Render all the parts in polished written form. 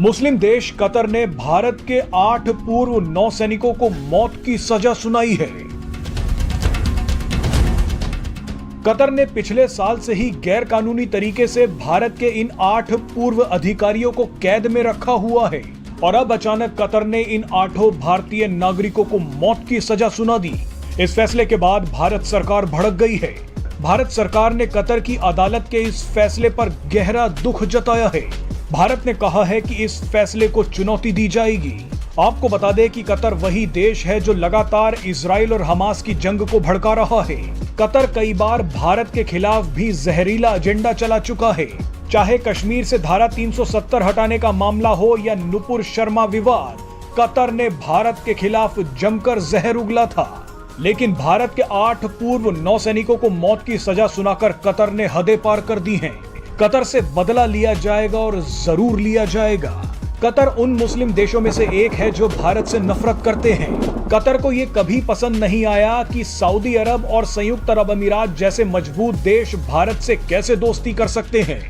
मुस्लिम देश कतर ने भारत के 8 पूर्व नौसैनिकों को मौत की सजा सुनाई है। कतर ने पिछले साल से ही गैर कानूनी तरीके से भारत के इन 8 पूर्व अधिकारियों को कैद में रखा हुआ है और अब अचानक कतर ने इन 8 भारतीय नागरिकों को मौत की सजा सुना दी। इस फैसले के बाद भारत सरकार भड़क गई है। भारत सरकार ने कतर की अदालत के इस फैसले पर गहरा दुख जताया है। भारत ने कहा है कि इस फैसले को चुनौती दी जाएगी। आपको बता दें कि कतर वही देश है जो लगातार इजराइल और हमास की जंग को भड़का रहा है। कतर कई बार भारत के खिलाफ भी जहरीला एजेंडा चला चुका है, चाहे कश्मीर से धारा 370 हटाने का मामला हो या नुपुर शर्मा विवाद। कतर ने भारत के खिलाफ जमकर जहर उगला था, लेकिन भारत के 8 पूर्व नौसैनिकों को मौत की सजा सुनाकर कतर ने हदें पार कर दी हैं। कतर से बदला लिया जाएगा और जरूर लिया जाएगा। कतर उन मुस्लिम देशों में से एक है जो भारत से नफरत करते हैं। कतर को यह कभी पसंद नहीं आया कि सऊदी अरब और संयुक्त अरब अमीरात जैसे मजबूत देश भारत से कैसे दोस्ती कर सकते हैं।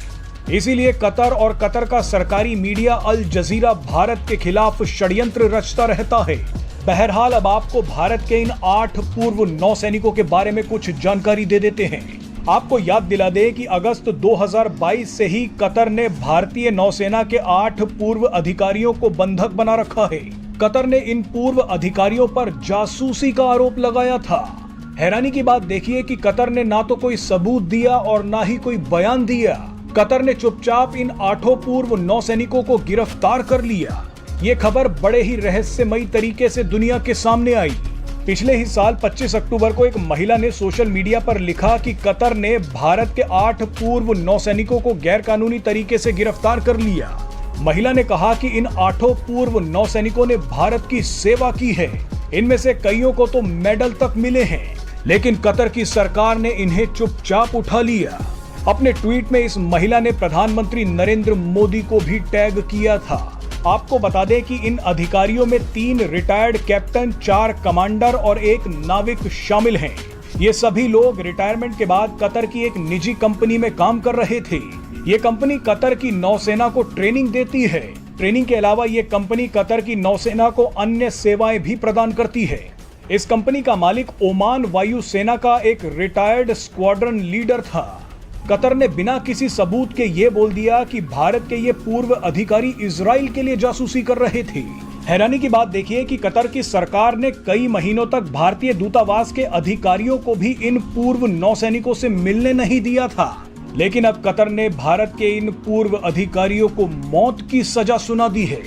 इसीलिए कतर और कतर का सरकारी मीडिया अल जजीरा भारत के खिलाफ षड्यंत्र रचता रहता है। बहरहाल अब आपको भारत के इन 8 पूर्व नौसैनिकों के बारे में कुछ जानकारी दे देते हैं। आपको याद दिला दें कि अगस्त 2022 से ही कतर ने भारतीय नौसेना के 8 पूर्व अधिकारियों को बंधक बना रखा है। कतर ने इन पूर्व अधिकारियों पर जासूसी का आरोप लगाया था। हैरानी की बात देखिए कि कतर ने ना तो कोई सबूत दिया और ना ही कोई बयान दिया। कतर ने चुपचाप इन 8 पूर्व नौसैनिकों को गिरफ्तार कर लिया। ये खबर बड़े ही रहस्यमयी तरीके से दुनिया के सामने आई। पिछले ही साल 25 अक्टूबर को एक महिला ने सोशल मीडिया पर लिखा कि कतर ने भारत के 8 पूर्व नौसैनिकों को गैरकानूनी तरीके से गिरफ्तार कर लिया। महिला ने कहा कि इन 8 पूर्व नौसैनिकों ने भारत की सेवा की है। इनमें से कईयों को तो मेडल तक मिले हैं, लेकिन कतर की सरकार ने इन्हें चुपचाप उठा लिया। अपने ट्वीट में इस महिला ने प्रधानमंत्री नरेंद्र मोदी को भी टैग किया था। आपको बता दें कि इन अधिकारियों में 3 रिटायर्ड कैप्टन, 4 कमांडर और 1 नाविक शामिल हैं। ये सभी लोग रिटायरमेंट के बाद कतर की एक निजी कंपनी में काम कर रहे थे। ये कंपनी कतर की नौसेना को ट्रेनिंग देती है। ट्रेनिंग के अलावा ये कंपनी कतर की नौसेना को अन्य सेवाएं भी प्रदान करती है। इस कंपनी का मालिक ओमान वायु सेना का एक रिटायर्ड स्क्वाड्रन लीडर था। कतर ने बिना किसी सबूत के ये बोल दिया कि भारत के ये पूर्व अधिकारी इजराइल के लिए जासूसी कर रहे थे। हैरानी की बात देखिए कि कतर की सरकार ने कई महीनों तक भारतीय दूतावास के अधिकारियों को भी इन पूर्व नौसैनिकों से मिलने नहीं दिया था, लेकिन अब कतर ने भारत के इन पूर्व अधिकारियों को मौत की सजा सुना दी है।